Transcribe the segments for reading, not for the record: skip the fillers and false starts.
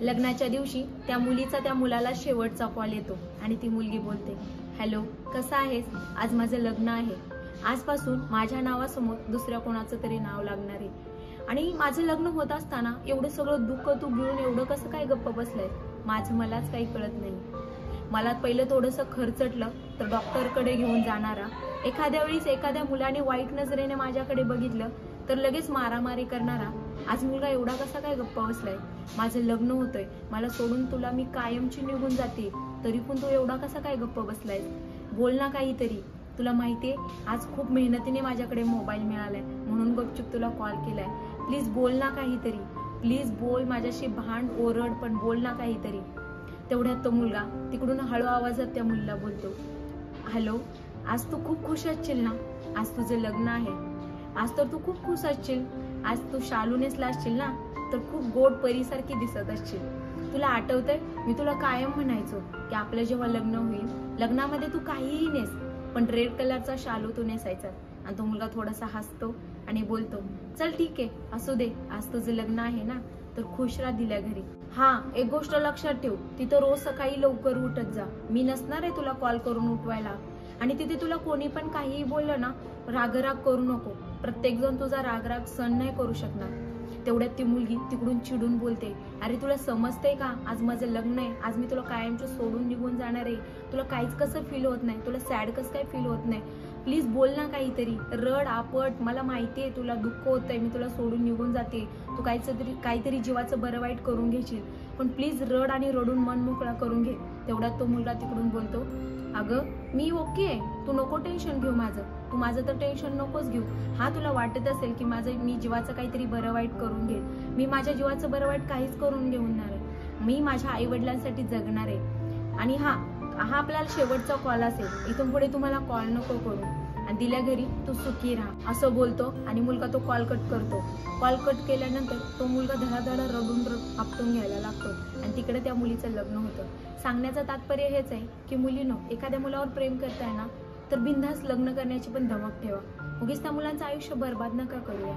लग्नाच्या दिवशी त्या मुलीचा त्या मुलाला शेवटचा कॉल येतो आणि ती मुलगी बोलते, हॅलो कसा आहेस, आज माझं लग्न आहे, आजपासून माझ्या नावासमोर दुसऱ्या कोणाचं तरी नाव लागणार आहे. आणि माझं लग्न होत असताना एवढं सगळं दुःख तू घेऊन एवढं कसं काय गप्प बसलंय, माझं मलाच काही कळत नाही. मला पहिलं थोडंसं खर्चटलं तर डॉक्टरकडे घेऊन जाणारा, एखाद्या वेळेस एखाद्या मुलाने वाईट नजरेने माझ्याकडे बघितलं तर लगेच मारामारी करणारा, आज मुलगा एवढा कसा काय गप्प बसलाय, माझं लग्न होतंय, मला सोडून तुला मी कायमची निघून जाते, तरी पण तू एवढा कसा काय गप्प बसलाय, बोल ना काहीतरी. तुला माहितीये आज खूप मेहनतीने माझ्याकडे मोबाईल मिळालाय म्हणून गपचूप तुला कॉल केलाय, प्लीज बोल ना काहीतरी, प्लीज बोल, माझ्याशी भांड ओरड पण बोल ना काहीतरी. तेवढ्यात तो मुलगा तिकडून हळू आवाजात त्या मुलीला बोलतो, हॅलो आज तू खूप खुश असशील ना, आज तुझं लग्न आहे, आज तर तू खूप खुश असशील, आज तू शालू नेसला असशील ना तर खूप गोड परीसारखी दिसत असशील. तुला आठवतंय मी तुला कायम म्हणायचो की आपलं जेव्हा लग्न होईल लग्नामध्ये तू काहीही नेस पण रेड कलरचा शालू तू नेसायचा. आणि तो मुलगा थोडासा हसतो आणि बोलतो, चल ठीक आहे असू दे, आज तुझं लग्न आहे ना तर खुश राहा दिल्या घरी. हा एक गोष्ट लक्षात ठेव, तिथं रोज सकाळी लवकर उठत जा, मी नसणार आहे तुला कॉल करून उठवायला. आणि तिथे तुला कोणी पण काहीही बोललं ना रागराग करू नको, प्रत्येक जण तुझा रागराग सहन नाही करू शकणार. तेवढ्यात ती मुलगी तिकडून चिडून बोलते, अरे तुला समजतंय का, आज माझं लग्न आहे, आज मी तुला कायमचं सोडून निघून जाणार आहे, तुला काहीच कसं फील होत नाही, तुला सॅड कसं काय फील होत नाही, प्लीज बोल ना काहीतरी, रड आपट, मला माहितीये तुला दुःख होतंय, मी तुला सोडून निघून जाते, तू काहीतरी जीवाचं बरं वाईट करून घेशील, पण प्लीज रड आणि रडून मन मोकळा करून घे. तेवढ्यात तो मुलगा तिकडून बोलतो, अगं मी ओके आहे, तू नको टेन्शन घेऊ माझं, तू माझं तर टेन्शन नकोच घेऊ. हा तुला वाटत असेल की मी जीवाचं काहीतरी बरं वाईट करून घेईल, मी माझ्या जीवाचं बरं वाईट काहीच करून घेणार आहे, मी माझ्या आई वडिलांसाठी जगणार आहे. आणि हा आपल्याला शेवटचा कॉल असेल, इथून पुढे तुम्हाला कॉल नको करू आणि दिल्या घरी तू सुखी राहा, असं बोलतो आणि मुलगा तो कॉल कट करतो. कॉल कट केल्यानंतर तो मुलगा धडाधडा रडून आपटून घ्यायला लागतो आणि तिकडे त्या मुलीचं लग्न होतं. सांगण्याचं तात्पर्य हेच आहे की मुलीनो, एखाद्या मुलावर प्रेम करताय ना तर बिनधास्त लग्न करण्याची पण धमक ठेवा, उगीच त्या मुलांचं आयुष्य बर्बाद नका करूया.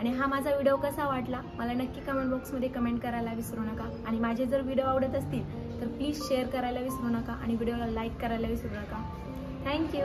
आणि हा माझा व्हिडिओ कसा वाटला मला नक्की कमेंट बॉक्समध्ये कमेंट करायला विसरू नका. आणि माझे जर व्हिडिओ आवडत असतील तर प्लीज शेअर करायला विसरू नका आणि व्हिडिओला लाईक करायला विसरू नका. थँक्यू.